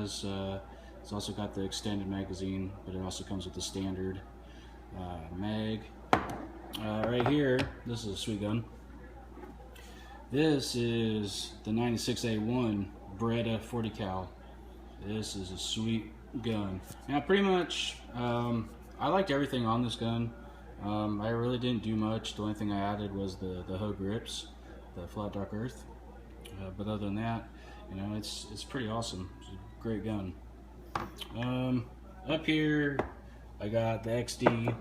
it's also got the extended magazine, but it also comes with the standard mag. Right here, this is a sweet gun. This is the 96A1 Beretta 40 cal. This is a sweet gun. Now, pretty much, I liked everything on this gun. I really didn't do much. The only thing I added was the hoe grips, the flat dark earth. But other than that, you know, it's pretty awesome. It's a great gun. Up here, I got the XD,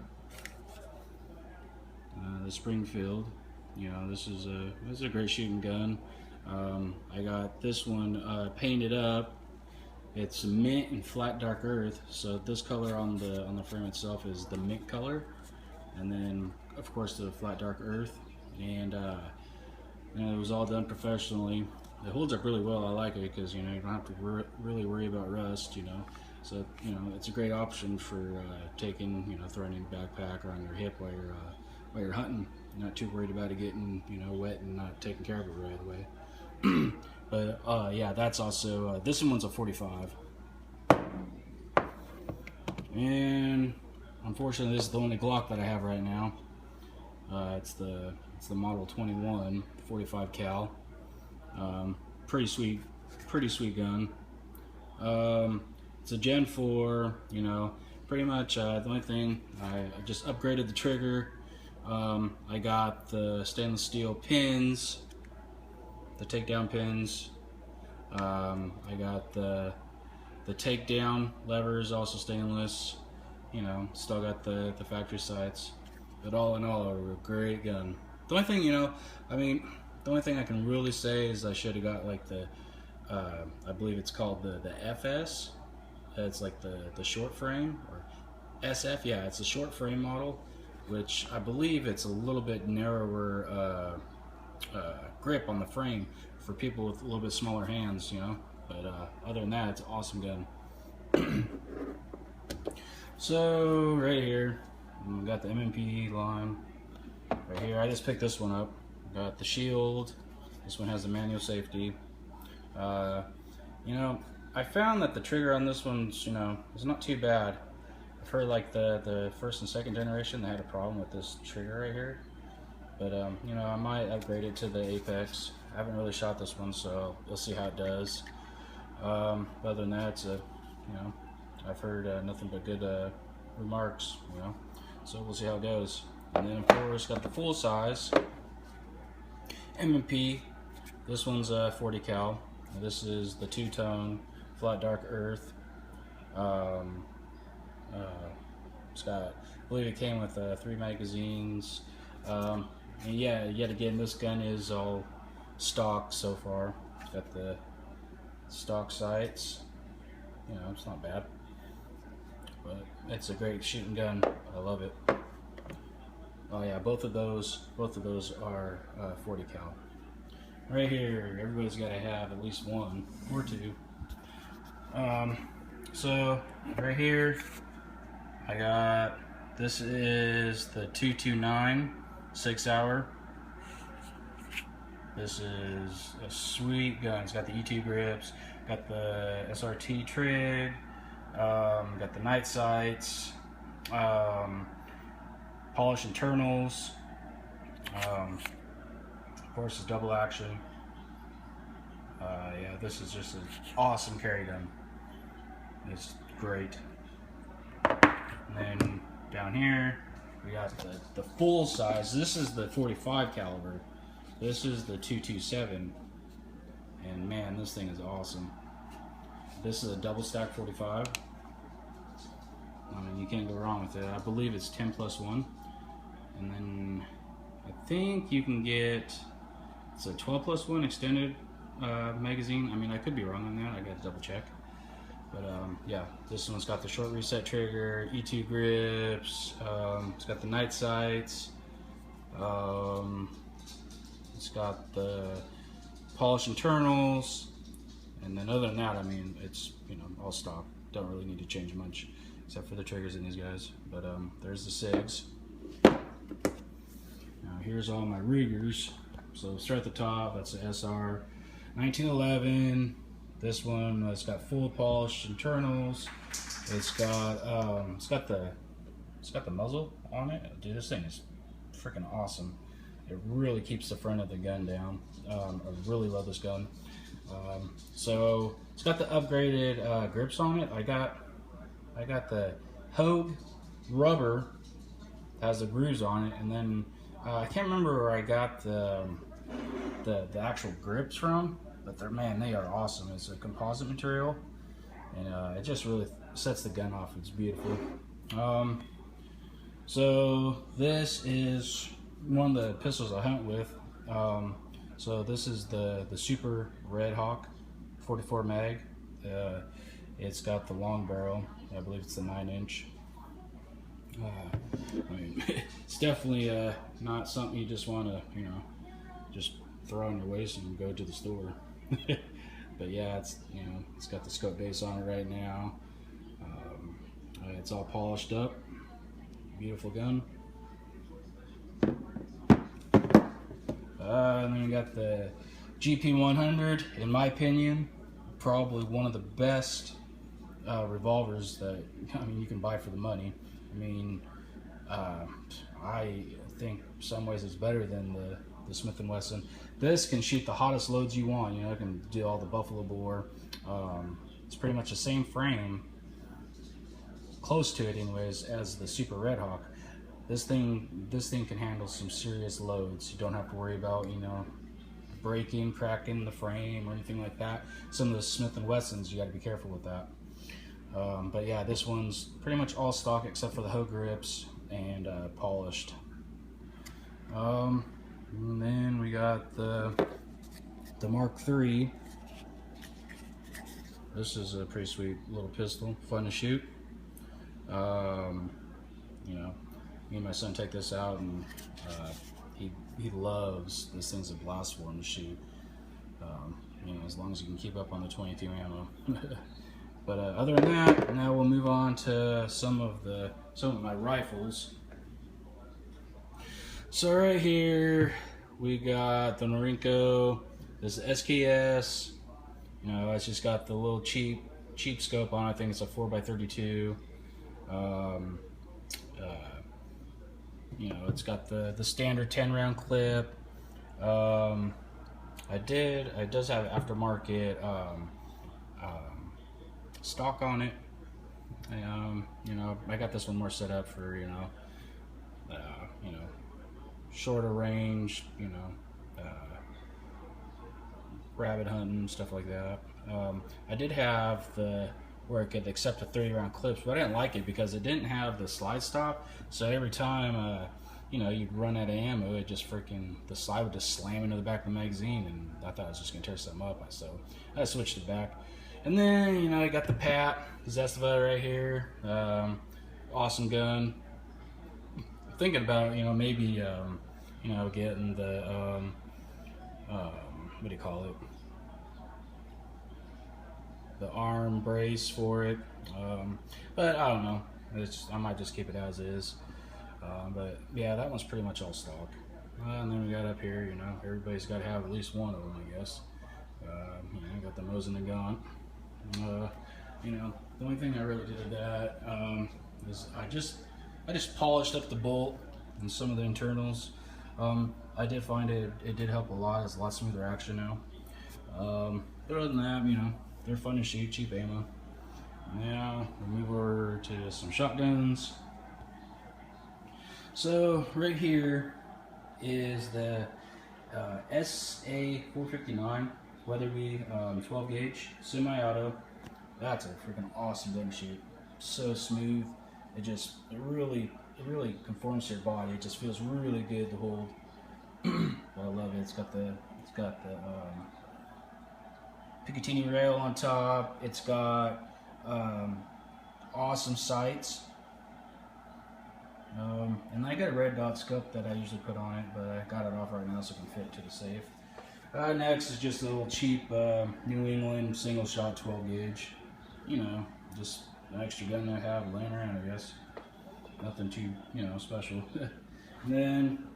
the Springfield. You know, this is a great shooting gun. I got this one painted up. It's mint and flat dark earth. So this color on the frame itself is the mint color, and then of course the flat dark earth. And you know, it was all done professionally. It holds up really well. I like it because, you know, you don't have to really worry about rust. You know, so you know, it's a great option for taking, you know, throwing in your backpack or on your hip while you're hunting. You're not too worried about it getting, you know, wet and not taking care of it right away. But yeah, that's also this one's a 45, and unfortunately this is the only Glock that I have right now. It's the Model 21 45 cal. Pretty sweet gun. It's a Gen 4. You know, pretty much the only thing I just upgraded the trigger. I got the stainless steel pins, the takedown pins. I got the takedown levers, also stainless. You know, still got the factory sights. But all in all, a great gun. The only thing, you know, I mean, the only thing I can really say is I should have got like the, I believe it's called the FS. It's like the short frame, or SF. Yeah, it's a short frame model, which I believe it's a little bit narrower grip on the frame for people with a little bit smaller hands, you know. But other than that, it's an awesome gun. So right here, we got the MMP line. Right here, I just picked this one up. Got the shield. This one has the manual safety. You know, I found that the trigger on this one's, you know, is not too bad. I've heard like the first and second generation, they had a problem with this trigger right here. But you know, I might upgrade it to the Apex. I haven't really shot this one, so we'll see how it does. Other than that, it's you know, I've heard nothing but good remarks, you know, so we'll see how it goes. And then of course got the full size M&P. This one's a 40 cal. This is the two-tone flat dark earth. It's got, I believe it came with 3 magazines. And yeah, yet again, this gun is all stock so far. It's got the stock sights. You know, it's not bad, but it's a great shooting gun. I love it. Oh yeah, both of those are 40 cal. Right here, everybody's got to have at least one or two. So right here, I got, this is the 229 6-hour. This is a sweet gun. It's got the E2 grips, got the SRT trig, got the night sights, polished internals. Of course, it's double action. Yeah, this is just an awesome carry gun. It's great. And then down here, we got the full size. This is the 45 caliber. This is the 227. And man, this thing is awesome. This is a double stack 45. I mean, you can't go wrong with it. I believe it's 10+1. And then I think you can get, it's a 12+1 extended magazine. I mean, I could be wrong on that. I got to double check. But yeah, this one's got the short reset trigger, E2 grips. It's got the night sights. It's got the polished internals. And then other than that, I mean, it's, you know, all stock. Don't really need to change much except for the triggers in these guys. But there's the SIGs. Now here's all my riggers. So start at the top. That's the SR 1911 This one has got full polished internals. It's got the muzzle on it. Dude, this thing is freaking awesome. It really keeps the front of the gun down. I really love this gun. So it's got the upgraded grips on it. I got the Hogue rubber, has the grooves on it, and then I can't remember where I got the actual grips from, but they are awesome. It's a composite material, and it just really sets the gun off. It's beautiful. So this is one of the pistols I hunt with. So this is the Super Red Hawk 44 mag. It's got the long barrel. I believe it's the 9-inch. I mean, it's definitely not something you just want to, just throw on your waist and go to the store. But yeah, it's got the scope base on it right now. It's all polished up. Beautiful gun. And then we got the GP100. In my opinion, probably one of the best revolvers that you can buy for the money. I think some ways it's better than the Smith & Wesson. This can shoot the hottest loads you want. It can do all the buffalo bore. It's pretty much the same frame, close to it anyways, as the Super Red Hawk. This thing can handle some serious loads. You don't have to worry about breaking, cracking the frame or anything like that. Some of the Smith & Wessons, you got to be careful with that. But yeah, this one's pretty much all stock except for the Hogue grips and polished. And then we got the Mark III. This is a pretty sweet little pistol, fun to shoot. Me and my son take this out, and he loves this. Thing's a blast for him to shoot. As long as you can keep up on the 22 ammo. But other than that, now we'll move on to some of my rifles. So right here we got the Norinco. This is SKS. It's just got the little cheap scope on. I think it's a 4x32. It's got the standard 10-round clip. It does have aftermarket stock on it. I got this one more set up for shorter range, rabbit hunting, stuff like that. I did have where it could accept the 30-round clips, but I didn't like it because it didn't have the slide stop. So every time you'd run out of ammo, the slide would just slam into the back of the magazine, and I thought I was just gonna tear something up. So I switched it back. And then I got the Pat Zestava right here. Awesome gun. I'm thinking about maybe getting the what do you call it? The arm brace for it. But I don't know. I might just keep it as is. But yeah, that one's pretty much all stock. And then we got up here, everybody's got to have at least one of them, I guess. Got the Mosin and Gaunt. The only thing I really did with that is I just polished up the bolt and some of the internals. I did find it did help a lot. It's a lot smoother action now. But other than that, they're fun to shoot, cheap ammo. Now we'll move over to some shotguns. So right here is the SA459 Weatherby 12 gauge semi-auto. That's a freaking awesome gun to shoot. So smooth. It really conforms to your body. It just feels really good to hold. I love it. It's got the Picatinny rail on top. It's got awesome sights. And I got a red dot scope that I usually put on it, but I got it off right now so it can fit to the safe. Next is just a little cheap New England single shot 12 gauge. Just an extra gun I have laying around, I guess. Nothing too, special. And then,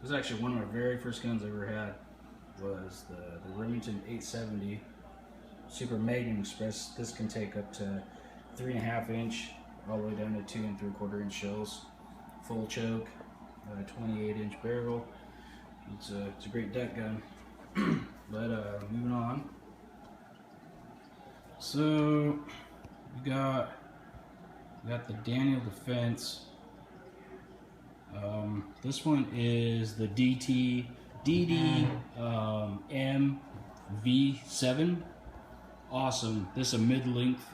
this is actually one of my very first guns I ever had. Was the Remington 870 Super Magnum Express. This can take up to 3.5 inch all the way down to 2 3/4 inch shells. Full choke, 28 inch barrel. It's a great deck gun. But moving on. So we got the Daniel Defense. This one is the DD MV7. Awesome. This is a mid-length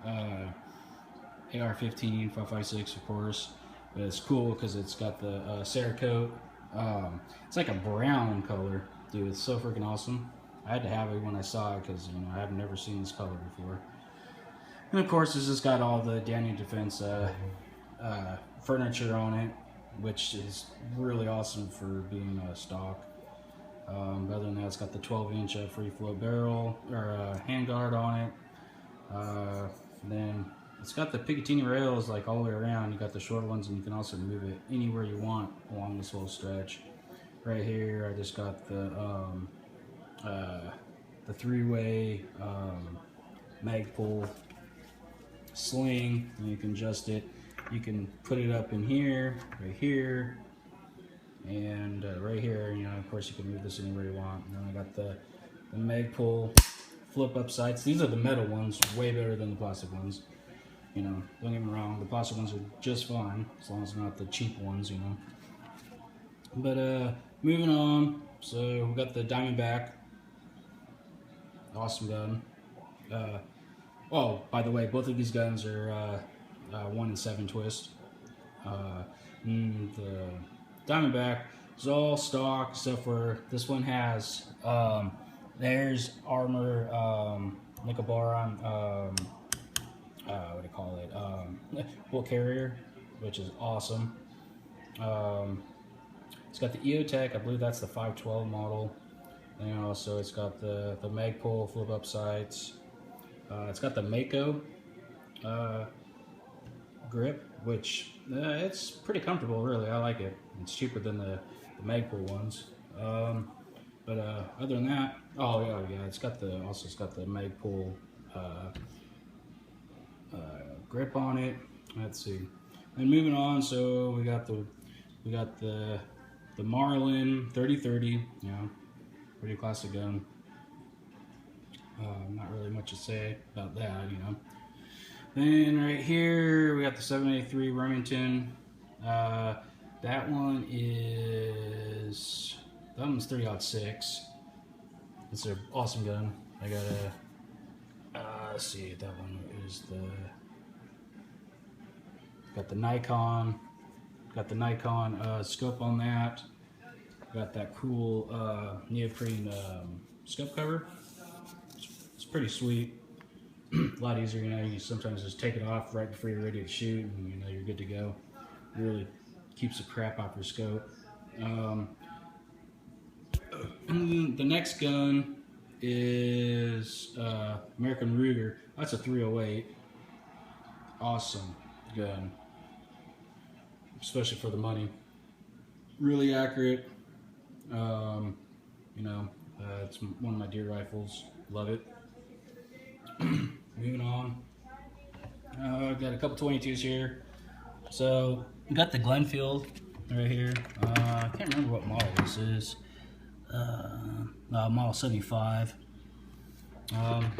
AR-15 5.56, of course, but it's cool because it's got the Cerakote. It's like a brown color, dude. It's so freaking awesome. I had to have it when I saw it because, you know, I've never seen this color before. And of course, this has got all the Daniel Defense furniture on it, which is really awesome for being stock. Other than that, it's got the 12-inch free flow barrel or handguard on it. Then it's got the Picatinny rails like all the way around. You got the short ones, and you can also move it anywhere you want along this whole stretch. Right here, I just got the 3-way Magpul sling, and you can adjust it. You can put it up in here, right here, and right here. You know, of course, you can move this anywhere you want. And then I got the Magpul flip up sights. These are the metal ones, way better than the plastic ones. You know, don't get me wrong, the plastic ones are just fine, as long as they're not the cheap ones, you know. But moving on, so we got the Diamondback. Awesome gun. Oh, by the way, both of these guns are 1-in-7 twist. The Diamondback is all stock, except for this one has there's armor, Nicobaron, what do you call it? Bullet carrier, which is awesome. It's got the EOTech, I believe that's the 512 model. And also it's got the Magpul flip up sights. It's got the Mako grip, which it's pretty comfortable, really. I like it. It's cheaper than the Magpul ones. But other than that, oh yeah, it's got the Magpul grip on it. Let's see. And moving on, so we got the Marlin 3030. You know, pretty classic gun. Not really much to say about that, you know. Then right here we got the 783 Remington. That one's 3-06. It's an awesome gun. I got a let's see, that one is got the Nikon scope on that. Got that cool neoprene scope cover. It's pretty sweet. A lot easier, you know. You sometimes just take it off right before you're ready to shoot, and you know you're good to go. It really keeps the crap off your scope. And then the next gun is American Ruger. That's a 308. Awesome gun, especially for the money. Really accurate. You know, it's one of my deer rifles. Love it. Moving on. I've got a couple 22s here. So we got the Glenfield right here. I can't remember what model this is. Model 75.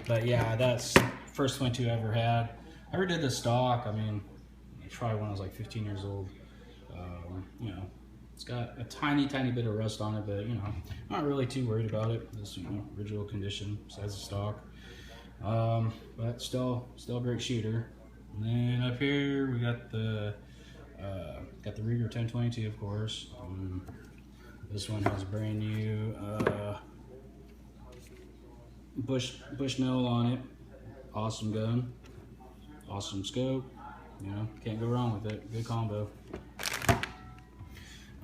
But yeah, that's the first 22 I ever had. I ever did the stock. I mean, probably when I was like 15 years old. You know, it's got a tiny bit of rust on it, but you know, I'm not really too worried about it. It's, you know, original condition besides the stock. But still a great shooter. And then up here we got the Ruger 1022, of course. This one has a brand new Bushnell on it. Awesome gun, awesome scope. You know, can't go wrong with it. Good combo.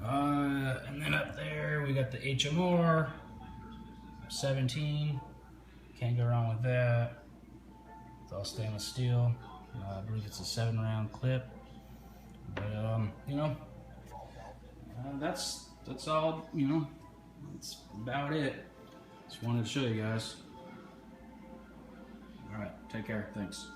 And then up there we got the HMR 17. Can't go wrong with that. It's all stainless steel. I believe it's a 7-round clip. But you know, that's all. You know, that's about it. Just wanted to show you guys. All right, take care. Thanks.